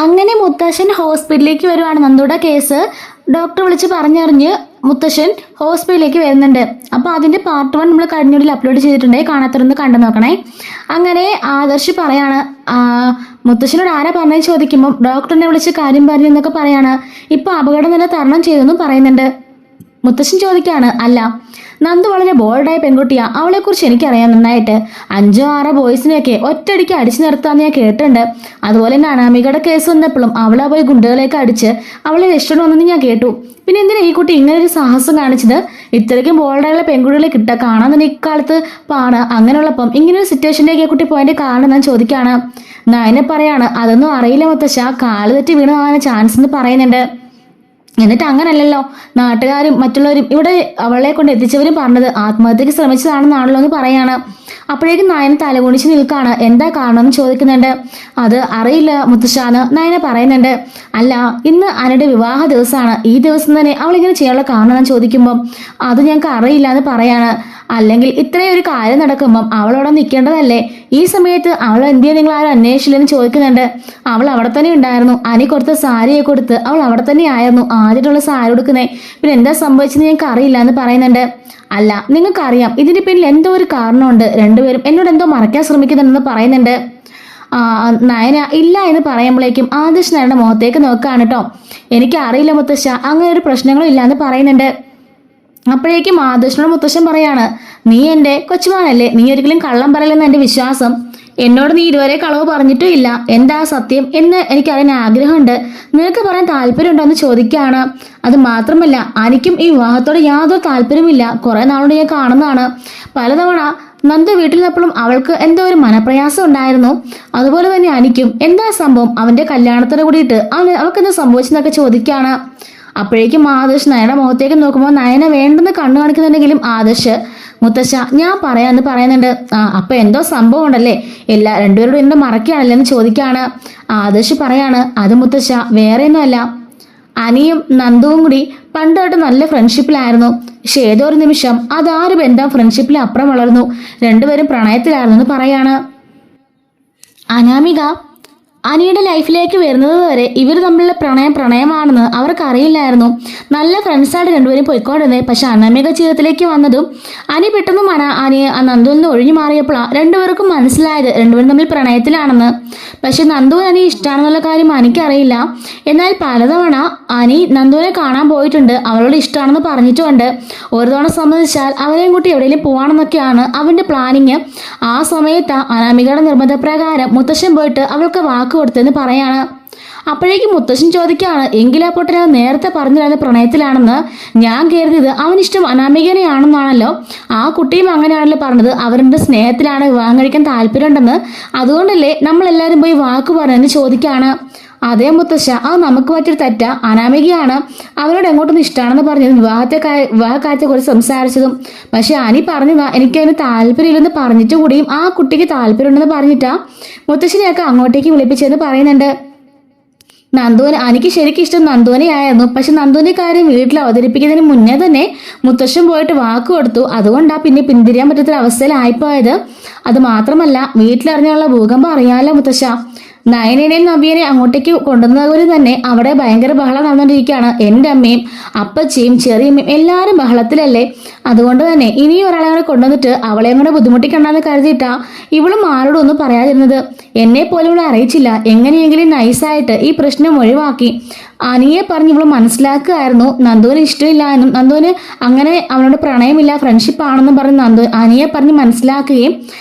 അങ്ങനെ മുത്തശ്ശൻ ഹോസ്പിറ്റലിലേക്ക് വരുവാണ്. നന്ദുടെ കേസ് ഡോക്ടർ വിളിച്ച് പറഞ്ഞറിഞ്ഞ് മുത്തശ്ശൻ ഹോസ്പിറ്റലിലേക്ക് വരുന്നുണ്ട്. അപ്പോൾ അതിന്റെ പാർട്ട് 1 നമ്മൾ കഴിഞ്ഞ അപ്ലോഡ് ചെയ്തിട്ടുണ്ട്, കാണാത്തവരൊന്ന് കണ്ടു നോക്കണേ. അങ്ങനെ ആദർശ് പറയാണ്, മുത്തശ്ശനോട് ആരാ പറഞ്ഞത് ചോദിക്കുമ്പോൾ ഡോക്ടറിനെ വിളിച്ച് കാര്യം പറഞ്ഞു എന്നൊക്കെ പറയാണ്. ഇപ്പൊ അപകടം നില തരണം ചെയ്തെന്നും പറയുന്നുണ്ട്. മുത്തശ്ശൻ ചോദിക്കാണ്, അല്ല നന്ദു വളരെ ബോൾഡായ പെൺകുട്ടിയാ, അവളെ കുറിച്ച് എനിക്കറിയാം നന്നായിട്ട്. 5-6 ബോയ്സിനെയൊക്കെ ഒറ്റയടിക്ക് അടിച്ചു നിർത്താന്ന് ഞാൻ കേട്ടിട്ടുണ്ട്. അതുപോലെ തന്നെ അനാമികയുടെ കേസ് വന്നപ്പോഴും അവളെ പോയി ഗുണ്ടകളെയൊക്കെ അടിച്ച് അവളെ രക്ഷപ്പെടണമെന്ന് ഞാൻ കേട്ടു. പിന്നെ എന്തിനാ ഈ കുട്ടി ഇങ്ങനെ ഒരു സാഹസം കാണിച്ചത്? ഇത്രയ്ക്കും ബോൾഡായുള്ള പെൺകുട്ടികളെ കാണാൻ തന്നെ ഇക്കാലത്ത് പാണ്. അങ്ങനെയുള്ളപ്പം ഇങ്ങനെ ഒരു സിറ്റുവേഷനിലേക്ക് കുട്ടി പോയതിന്റെ കാരണം ഞാൻ ചോദിക്കാണ്. നയനെ പറയാണ്, അതൊന്നും അറിയില്ല മുത്തശ്ശ, കാല് തെറ്റി വീണാകാൻ ചാൻസ് എന്ന് പറയുന്നുണ്ട്. എന്നിട്ട് അങ്ങനല്ലല്ലോ, നാട്ടുകാരും മറ്റുള്ളവരും ഇവിടെ അവളെ കൊണ്ട് എത്തിച്ചവരും പറഞ്ഞത് ആത്മഹത്യക്ക് ശ്രമിച്ചതാണെന്നാണല്ലോ എന്ന് പറയാണ്. അപ്പോഴേക്കും നയന തലകുണിച്ച് നിൽക്കാണ്. എന്താ കാരണം എന്ന് ചോദിക്കുന്നുണ്ട്. അത് അറിയില്ല മുത്തശ്ശാന്ന് നയന പറയുന്നുണ്ട്. അല്ല, ഇന്ന് അനയുടെ വിവാഹ ദിവസമാണ്, ഈ ദിവസം തന്നെ അവളിങ്ങനെ ചെയ്യാനുള്ള കാരണം ഞാൻ ചോദിക്കുമ്പം അത് ഞങ്ങൾക്ക് അറിയില്ല എന്ന് പറയാണ്. അല്ലെങ്കിൽ ഇത്രയും ഒരു കാര്യം നടക്കുമ്പം അവളവിടെ നിൽക്കേണ്ടതല്ലേ? ഈ സമയത്ത് അവൾ എന്തിയാ നിങ്ങൾ ആരും അന്വേഷിച്ചില്ലെന്ന് ചോദിക്കുന്നുണ്ട്. അവൾ അവിടെ തന്നെ ഉണ്ടായിരുന്നു. അനി കൊടുത്ത സാരിയെ കൊടുത്ത് അവൾ അവിടെ തന്നെ ആയിരുന്നു ആദ്യമായിട്ടുള്ള സാരി കൊടുക്കുന്നേ. പിന്നെ എന്താ സംഭവിച്ചെന്ന് ഞങ്ങൾക്ക് അറിയില്ല എന്ന് പറയുന്നുണ്ട്. അല്ല, നിങ്ങൾക്കറിയാം ഇതിന്റെ പിന്നിൽ എന്തോ ഒരു കാരണമുണ്ട്, രണ്ടുപേരും എന്നോട് എന്തോ മറയ്ക്കാൻ ശ്രമിക്കുന്നുണ്ടെന്ന് പറയുന്നുണ്ട്. നയന ഇല്ല എന്ന് പറയുമ്പോഴേക്കും ആദർശ് നയനയുടെ മുഖത്തേക്ക് നോക്കുകയാണ് കേട്ടോ. എനിക്ക് അറിയില്ല മുത്തശ്ശ, അങ്ങനെ ഒരു പ്രശ്നങ്ങളും ഇല്ല എന്ന് പറയുന്നുണ്ട്. അപ്പോഴേക്കും ആദർശനോട് മുത്തശ്ശൻ പറയാണ്, നീ എൻ്റെ കൊച്ചുമാനല്ലേ, നീ ഒരിക്കലും കള്ളം പറയില്ലെന്ന് എൻ്റെ വിശ്വാസം. എന്നോട് നീ ഇതുവരെ കളവ് പറഞ്ഞിട്ടും ഇല്ല. എന്താ സത്യം എന്ന് എനിക്കറിയാൻ ആഗ്രഹമുണ്ട്. നിനക്ക് പറയാൻ താല്പര്യമുണ്ടോ എന്ന് ചോദിക്കുകയാണ്. അത് മാത്രമല്ല, എനിക്കും ഈ വിവാഹത്തോട് യാതൊരു താല്പര്യമില്ല. കുറെ നാളോട് ഞാൻ കാണുന്നതാണ്. പലതവണ നന്ദു വീട്ടിൽ നിന്നപ്പോഴും അവൾക്ക് എന്തോ ഒരു മനപ്രയാസം ഉണ്ടായിരുന്നു. അതുപോലെ തന്നെ എനിക്കും. എന്താ സംഭവം? അവന്റെ കല്യാണത്തിന് കൂടിയിട്ട് അവൾക്ക് എന്താ സംഭവിച്ചെന്നൊക്കെ ചോദിക്കുകയാണ്. അപ്പോഴേക്കും ആദർശ് നയനയുടെ മുഖത്തേക്ക് നോക്കുമ്പോൾ നയന വേണ്ടെന്ന് കണ്ണു കാണിക്കുന്നുണ്ടെങ്കിലും ആദർശ് മുത്തശ്ശ ഞാൻ പറയാന്ന് പറയുന്നുണ്ട്. അപ്പൊ എന്തോ സംഭവം ഉണ്ടല്ലേ, രണ്ടുപേരോടും എന്തോ മറക്കുകയാണല്ലേ എന്ന് ചോദിക്കുകയാണ്. ആദർശ് പറയാണ്, അത് മുത്തശ്ശ വേറെ ഒന്നുമല്ല, അനിയും നന്ദുവും കൂടി പണ്ടായിട്ട് നല്ല ഫ്രണ്ട്ഷിപ്പിലായിരുന്നു. പക്ഷെ ഏതോ ഒരു നിമിഷം അതാരും ബന്ധം ഫ്രണ്ട്ഷിപ്പിൽ അപ്പുറം വളർന്നു. രണ്ടുപേരും പ്രണയത്തിലായിരുന്നു എന്ന് പറയാണ്. അനാമിക അനിയുടെ ലൈഫിലേക്ക് വരുന്നത് വരെ ഇവർ തമ്മിലുള്ള പ്രണയമാണെന്ന് അവർക്ക് അറിയില്ലായിരുന്നു. നല്ല ഫ്രണ്ട്സായിട്ട് രണ്ടുപേരും പോയിക്കൊണ്ടിരുന്നേ. പക്ഷെ അനാമിക ജീവിതത്തിലേക്ക് വന്നതും അനി പെട്ടെന്നും നന്ദുവിൽ നിന്ന് ഒഴിഞ്ഞു മാറിയപ്പോഴാണ് രണ്ടുപേർക്കും മനസ്സിലായത് രണ്ടുപേരും തമ്മിൽ പ്രണയത്തിലാണെന്ന്. പക്ഷെ നന്ദുവിന് അനി ഇഷ്ടമാണെന്നുള്ള കാര്യം എനിക്കറിയില്ല. എന്നാൽ പലതവണ അനി നന്ദുവിനെ കാണാൻ പോയിട്ടുണ്ട്, അവളോട് ഇഷ്ടമാണെന്ന് പറഞ്ഞിട്ടുമുണ്ട്. ഒരു തവണ സമ്മതിച്ചാൽ അവരെയും കൂട്ടി എവിടെയെങ്കിലും പോവാണെന്നൊക്കെയാണ് അവന്റെ പ്ലാനിങ്. ആ സമയത്ത് അനാമികയുടെ നിർബന്ധപ്രകാരം മുത്തശ്ശൻ പോയിട്ട് അവൾക്ക് വാക്ക് കൊടുത്തെന്ന് പറയാണ്. അപ്പോഴേക്കും മുത്തശ്ശൻ ചോദിക്കുകയാണ്, എങ്കിലാ പൊട്ടനെ നേരത്തെ പറഞ്ഞില്ലാതെ പ്രണയത്തിലാണെന്ന്. ഞാൻ കരുതിയത് അവനിഷ്ടം അനാമികനെയാണെന്നാണല്ലോ. ആ കുട്ടിയും അങ്ങനെയാണല്ലോ പറഞ്ഞത്, അവരുടെ സ്നേഹത്തിലാണ്, വിവാഹം കഴിക്കാൻ താല്പര്യമുണ്ടെന്ന്. അതുകൊണ്ടല്ലേ നമ്മളെല്ലാവരും പോയി വാക്ക് പറഞ്ഞെന്ന് ചോദിക്കുകയാണ്. അതേ മുത്തശ്ശ, അത് നമുക്ക് പറ്റിയൊരു തെറ്റ. അനാമികയാണ് അവരോട് എങ്ങോട്ടൊന്നും ഇഷ്ടമാണെന്ന് പറഞ്ഞതും വിവാഹക്കാര്യത്തെ കുറിച്ച് സംസാരിച്ചതും. പക്ഷെ അനി പറഞ്ഞതാ എനിക്കതിന് താല്പര്യമില്ലെന്ന് പറഞ്ഞിട്ട് കൂടിയും ആ കുട്ടിക്ക് താല്പര്യമുണ്ടെന്ന് പറഞ്ഞിട്ടാ മുത്തശ്ശനെയൊക്കെ അങ്ങോട്ടേക്ക് വിളിപ്പിച്ചതെന്ന് പറയുന്നുണ്ട്. എനിക്ക് ശരിക്കും ഇഷ്ടം നന്ദുവിനെ ആയിരുന്നു. പക്ഷെ നന്ദുവിന്റെ കാര്യം വീട്ടിൽ അവതരിപ്പിക്കുന്നതിന് മുന്നേ തന്നെ മുത്തശ്ശൻ പോയിട്ട് വാക്ക് കൊടുത്തു. അതുകൊണ്ടാ പിന്നെ പിന്തിരിയാൻ പറ്റാത്ത അവസ്ഥയിലായിപ്പോയത്. അത് മാത്രമല്ല, വീട്ടിലറിഞ്ഞുള്ള ഭൂകമ്പം അറിയാമല്ലോ മുത്തശ്ശ. നയനേനെയും നവ്യനെ അങ്ങോട്ടേക്ക് കൊണ്ടുവന്നവര് തന്നെ അവിടെ ഭയങ്കര ബഹളം നടന്നുകൊണ്ടിരിക്കുകയാണ്. എൻ്റെ അമ്മയും അപ്പച്ചിയും ചെറിയമ്മയും എല്ലാവരും ബഹളത്തിലല്ലേ. അതുകൊണ്ട് തന്നെ ഇനിയും ഒരാളെ കൂടെ കൊണ്ടുവന്നിട്ട് അവളെയും കൂടെ ബുദ്ധിമുട്ടിക്കണ്ടെന്ന് കരുതിയിട്ടാ ഇവളും ആരോടും ഒന്നും പറയാതിരുന്നത്. എന്നെ പോലും ഇവിടെ അറിയിച്ചില്ല. എങ്ങനെയെങ്കിലും നൈസായിട്ട് ഈ പ്രശ്നം ഒഴിവാക്കി അനിയെ പറഞ്ഞ് ഇവള് മനസ്സിലാക്കുകയായിരുന്നു. നന്ദുവിന് ഇഷ്ടമില്ല എന്നും നന്ദുവിന് അങ്ങനെ അവനോട് പ്രണയമില്ല, ഫ്രണ്ട്ഷിപ്പ് ആണെന്നും പറഞ്ഞ് അനിയെ പറഞ്ഞ് മനസ്സിലാക്കുകയും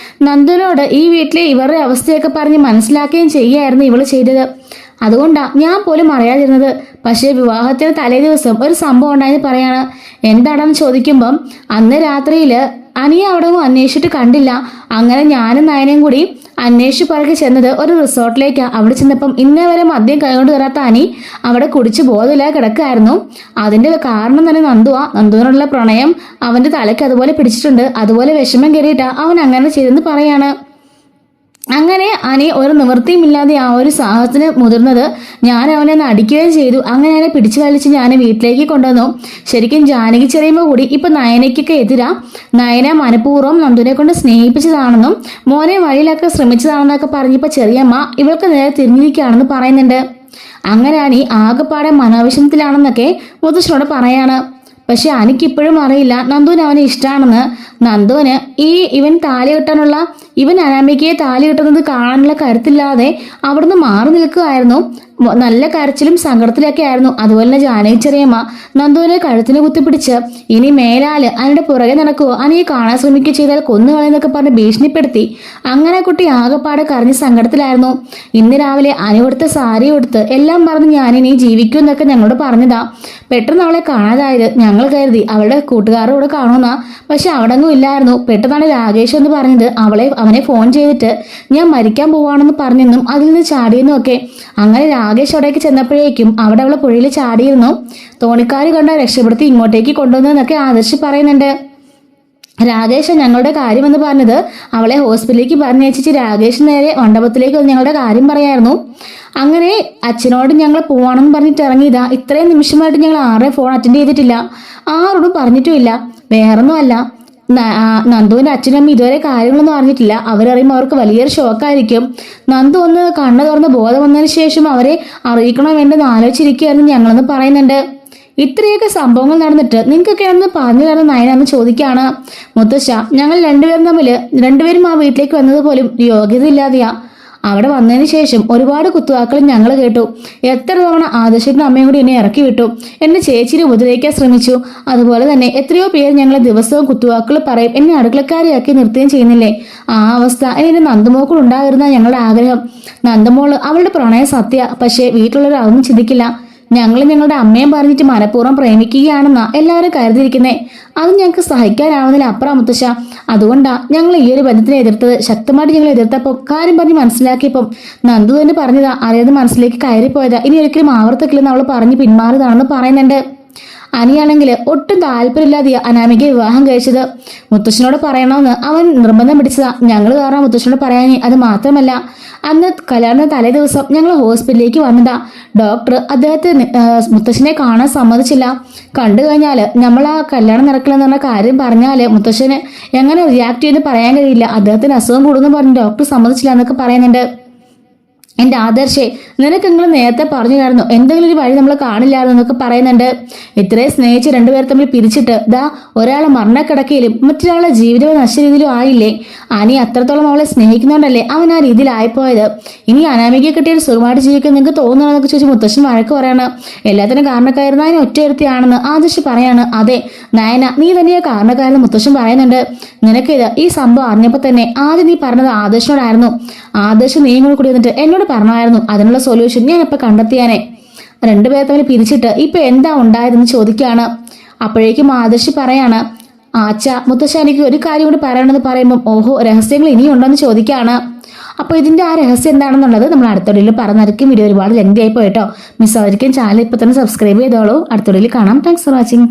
നന്ദുവിനോട് ഈ വീട്ടിലെ ഇവരുടെ അവസ്ഥയൊക്കെ പറഞ്ഞ് മനസ്സിലാക്കുകയും ചെയ്യുകയായിരുന്നു ഇവള് ചെയ്തത്. അതുകൊണ്ടാ ഞാൻ പോലും അറിയാതിരുന്നത്. പക്ഷേ വിവാഹത്തിന് തലേ ദിവസം ഒരു സംഭവം ഉണ്ടായെന്ന് പറയാണ്. എന്താണെന്ന് ചോദിക്കുമ്പം അന്ന് രാത്രിയിൽ അനിയെ അവിടെ അന്വേഷിച്ചിട്ട് കണ്ടില്ല. അങ്ങനെ ഞാനും നയനയും കൂടി അന്വേഷിച്ച് പുറകെ ചെന്നത് ഒരു റിസോർട്ടിലേക്കാണ്. അവിടെ ചെന്നപ്പം ഇന്നേ വരെ മദ്യം കൈകൊണ്ട് കയറാത്ത അനി അവിടെ കുടിച്ച് ബോധമില്ലാതെ കിടക്കായിരുന്നു. അതിന്റെ കാരണം തന്നെ നന്ദുവിനുള്ള പ്രണയം അവന്റെ തലയ്ക്ക് അതുപോലെ പിടിച്ചിട്ടുണ്ട്. അതുപോലെ വിഷമം കയറിയിട്ടാ അവൻ അങ്ങനെ ചെയ്തെന്ന് പറയാണ്. അങ്ങനെ അനി ഒരു നിവൃത്തിയുമില്ലാതെ ആ ഒരു സാഹസത്തിന് മുതിർന്നത്. ഞാൻ അവനെ ഒന്ന് അടിക്കുകയും ചെയ്തു. അങ്ങനെ അവനെ പിടിച്ചു വലിച്ച് ഞാൻ വീട്ടിലേക്ക് കൊണ്ടുവന്നു. ശരിക്കും ജാനകി ചെറിയുമ്പോൾ കൂടി ഇപ്പൊ നയനയ്ക്കൊക്കെ എതിരാ. നയന മനഃപൂർവ്വം നന്ദുവിനെ കൊണ്ട് സ്നേഹിപ്പിച്ചതാണെന്നും മോനെ വഴിയിലൊക്കെ ശ്രമിച്ചതാണെന്നൊക്കെ പറഞ്ഞപ്പോ ചെറിയമ്മ ഇവൾക്ക് നേരെ തിരിഞ്ഞിരിക്കുകയാണെന്ന് പറയുന്നുണ്ട്. അങ്ങനെ അനി ആകെപ്പാടെ മനോവിഷമത്തിലാണെന്നൊക്കെ മുത്തശ്ശനോട് പറയാണ്. പക്ഷെ എനിക്കിപ്പോഴും അറിയില്ല നന്ദുവിന് അവനെ ഇഷ്ടമാണെന്ന്. നന്ദുവിന് ഇവൻ താലി കെട്ടാനുള്ള ഇവൻ അനാമികയെ താലി കെട്ടുന്നത് കാണാനുള്ള കരുത്തില്ലാതെ അവിടുന്ന് മാറി നിൽക്കുകയായിരുന്നു. നല്ല കരച്ചിലും സങ്കടത്തിലൊക്കെ ആയിരുന്നു. അതുപോലെ തന്നെ ജാനകി ചെറിയമ്മ നന്ദുവിനെ കഴുത്തിന് കുത്തിപ്പിടിച്ച് ഇനി മേലാല് അതിന്റെ പുറകെ നടക്കുവോ, അനിയെ കാണാൻ ശ്രമിക്കുക ചെയ്താൽ കൊന്നുകളയെന്നൊക്കെ പറഞ്ഞ് ഭീഷണിപ്പെടുത്തി. അങ്ങനെ കുട്ടി ആകെപ്പാടെ കരഞ്ഞ് സങ്കടത്തിലായിരുന്നു. ഇന്ന് രാവിലെ അനി കൊടുത്ത സാരി കൊടുത്ത് എല്ലാം പറഞ്ഞ് ഞാനിനി ജീവിക്കൂ എന്നൊക്കെ ഞങ്ങളോട് പറഞ്ഞതാ. പെട്ടെന്ന് അവളെ കാണാതായത്. ഞങ്ങൾ കരുതി അവളുടെ കൂട്ടുകാരുടെ കൂടെ കാണുമെന്നാ. പക്ഷെ അവിടെങ്ങും ഇല്ലായിരുന്നു. പെട്ടെന്നാണ് രാകേഷ് എന്ന് പറഞ്ഞത് അവനെ ഫോൺ ചെയ്തിട്ട് ഞാൻ മരിക്കാൻ പോവാണെന്ന് പറഞ്ഞെന്നും അതിൽ നിന്ന് ചാടിയെന്നും ഒക്കെ. അങ്ങനെ രാകേഷ് അവിടേക്ക് ചെന്നപ്പോഴേക്കും അവിടെ അവളെ പുഴയിൽ ചാടിയിരുന്നു. തോണിക്കാര് കണ്ട രക്ഷപ്പെടുത്തി ഇങ്ങോട്ടേക്ക് കൊണ്ടുവന്നതെന്നൊക്കെ ആദർശ് പറയുന്നുണ്ട്. രാകേഷ് ഞങ്ങളുടെ കാര്യമെന്ന് പറഞ്ഞത് അവളെ ഹോസ്പിറ്റലിലേക്ക് പറഞ്ഞയച്ചിട്ട് രാകേഷ് നേരെ മണ്ഡപത്തിലേക്ക് വന്ന് ഞങ്ങളുടെ കാര്യം പറയായിരുന്നു. അങ്ങനെ അച്ഛനോട് ഞങ്ങൾ പോവാണെന്ന് പറഞ്ഞിട്ട് ഇറങ്ങിയതാ. ഇത്രയും നിമിഷമായിട്ട് ഞങ്ങൾ ആരുടെയും ഫോൺ അറ്റൻഡ് ചെയ്തിട്ടില്ല, ആരോടും പറഞ്ഞിട്ടുമില്ല. വേറൊന്നും അല്ല, നന്ദുവിന്റെ അച്ഛനും ഇതുവരെ കാര്യങ്ങളൊന്നും അറിഞ്ഞിട്ടില്ല. അവരറിയുമ്പോൾ അവർക്ക് വലിയൊരു ഷോക്കായിരിക്കും. നന്ദു ഒന്ന് കണ്ണു തുറന്ന് ബോധം വന്നതിന് ശേഷം അവരെ അറിയിക്കണോ വേണ്ടെന്ന് ആലോചിച്ചിരിക്കുകയായിരുന്നു ഞങ്ങളെന്ന് പറയുന്നുണ്ട്. ഇത്രയൊക്കെ സംഭവങ്ങൾ നടന്നിട്ട് നിങ്ങൾക്കൊക്കെ ആണെന്ന് പറഞ്ഞു തരുന്ന നയനാന്ന് ചോദിക്കാണ്. മുത്തശ്ശ, ഞങ്ങൾ രണ്ടുപേരും ആ വീട്ടിലേക്ക് വന്നത് പോലും യോഗ്യത ഇല്ലാതെയാ. അവിടെ വന്നതിന് ശേഷം ഒരുപാട് കുത്തുവാക്കളും ഞങ്ങൾ കേട്ടു. എത്ര തവണ ആദർശത്തിന്റെ അമ്മയും കൂടി എന്നെ ഇറക്കി വിട്ടു. എന്നെ ചേച്ചിനെ ഉപദ്രവിക്കാൻ ശ്രമിച്ചു. അതുപോലെ തന്നെ എത്രയോ പേര് ഞങ്ങളെ ദിവസവും കുത്തുവാക്കൾ പറയും, എന്നെ അടുക്കളക്കാരിയാക്കി നിർത്തുകയും ചെയ്യുന്നില്ലേ. ആ അവസ്ഥ എന്റെ നന്ദമോക്കൾ ഉണ്ടായിരുന്ന ഞങ്ങളുടെ ആഗ്രഹം. നന്ദമോള് അവളുടെ പ്രണയം സത്യ. പക്ഷേ വീട്ടിലുള്ളവർ അതൊന്നും ചിന്തിക്കില്ല. ഞങ്ങൾ ഞങ്ങളുടെ അമ്മയും പറഞ്ഞിട്ട് മനഃപൂർവ്വം പ്രേമിക്കുകയാണെന്നാ എല്ലാവരും കരുതിയിരിക്കുന്നേ. അത് ഞങ്ങൾക്ക് സഹിക്കാനാവുന്നില്ല അപ്പുറം മുത്തശ്ശ. അതുകൊണ്ടാ ഞങ്ങൾ ഈ ഒരു ബന്ധത്തിനെ എതിർത്തത്. ശക്തമായിട്ട് ഞങ്ങൾ എതിർത്തപ്പോൾ കാര്യം പറഞ്ഞ് മനസ്സിലാക്കിയപ്പം നന്ദു തന്നെ പറഞ്ഞതാ അറിയാതെ മനസ്സിലേക്ക് കയറിപ്പോയതാ. ഇനി ഒരിക്കലും ആവർത്തിക്കില്ലെന്ന് അവൾ പറഞ്ഞ് പിന്മാറിയതാണെന്ന് പറയുന്നുണ്ട്. അനിയാണെങ്കിൽ ഒട്ടും താല്പര്യമില്ലാതെ അനാമികയെ വിവാഹം കഴിച്ചത്. മുത്തശ്ശനോട് പറയണമെന്ന് അവൻ നിർബന്ധം പിടിച്ചതാ. ഞങ്ങൾ കാരണം മുത്തശ്ശനോട് പറയാനേ. അത് മാത്രമല്ല, അന്ന് കല്യാണ തലേ ദിവസം ഞങ്ങൾ ഹോസ്പിറ്റലിലേക്ക് വന്നതാ. ഡോക്ടർ മുത്തശ്ശനെ കാണാൻ സമ്മതിച്ചില്ല. കണ്ടു കഴിഞ്ഞാല് നമ്മൾ ആ കല്യാണം നടക്കില്ലെന്ന് പറഞ്ഞ കാര്യം പറഞ്ഞാല് മുത്തശ്ശന് എങ്ങനെ റിയാക്ട് ചെയ്ത് പറയാൻ കഴിയില്ല. അദ്ദേഹത്തിന് അസുഖം കൂടുന്നു പറഞ്ഞ് ഡോക്ടർ സമ്മതിച്ചില്ല എന്നൊക്കെ പറയുന്നുണ്ട്. എന്റെ ആദർശേ, നിനക്ക് നിങ്ങൾ നേരത്തെ പറഞ്ഞായിരുന്നു എന്തെങ്കിലും ഒരു വഴി നമ്മൾ കാണില്ലായിരുന്നു എന്നൊക്കെ പറയുന്നുണ്ട്. ഇത്രയും സ്നേഹിച്ച് രണ്ടുപേർ തമ്മിൽ പിരിച്ചിട്ട് ഒരാളെ മരണക്കിടക്കയിലും മറ്റൊരാളെ ജീവിതം നശ രീതിയിലും ആയില്ലേ. അനി അത്രത്തോളം അവളെ സ്നേഹിക്കുന്നോണ്ടല്ലേ അവൻ ആ രീതിയിലായിപ്പോയത്. ഇനി അനാമികയെ കിട്ടിയൊരു സുഖമായിട്ട് ജീവിക്കാൻ നിങ്ങൾക്ക് തോന്നുന്നതെന്നൊക്കെ ചോദിച്ച് മുത്തശ്ശൻ വഴക്ക് പറയാണ്. എല്ലാത്തിനും കാരണക്കാരുന്ന അതിന് ഒറ്റയിരുത്തിയാണെന്ന് ആദർശ് പറയാണ്. അതെ നയന, നീ തന്നെയാ കാരണക്കാരെന്ന് മുത്തശ്ശൻ പറയുന്നുണ്ട്. നിനക്കിത് ഈ സംഭവം അറിഞ്ഞപ്പോ തന്നെ ആദ്യം നീ പറഞ്ഞത് ആദർശനോടായിരുന്നു. ആദർശ് നീ കൂടി വന്നിട്ട് എന്നോട് പറഞ്ഞായിരുന്നു അതിനുള്ള സൊല്യൂഷൻ ഞാൻ ഇപ്പൊ കണ്ടെത്തിയാനെ. രണ്ടുപേർ തമ്മിൽ പിരിച്ചിട്ട് ഇപ്പൊ എന്താ ഉണ്ടായതെന്ന് ചോദിക്കുകയാണ്. അപ്പോഴേക്കും ആദർശ് പറയാണ്, ആച്ച മുത്തശ്ശ എനിക്ക് ഒരു കാര്യം കൂടി പറയണമെന്ന് പറയുമ്പോൾ ഓഹോ രഹസ്യങ്ങൾ ഇനിയുണ്ടോന്ന് ചോദിക്കുകയാണ്. അപ്പോൾ ഇതിന്റെ ആ രഹസ്യം എന്താണെന്നുള്ളത് നമ്മൾ അടുത്ത വീഡിയോയിൽ പറഞ്ഞിരിക്കും. വീഡിയോ ഒരുപാട് ലെങ്തി ആയി പോയിട്ടോ. മിസ് ആയിരിക്കും. ചാനൽ ഇപ്പൊ തന്നെ സബ്സ്ക്രൈബ് ചെയ്തോളൂ. അടുത്ത വീഡിയോയിൽ കാണാം. Thanks for watching.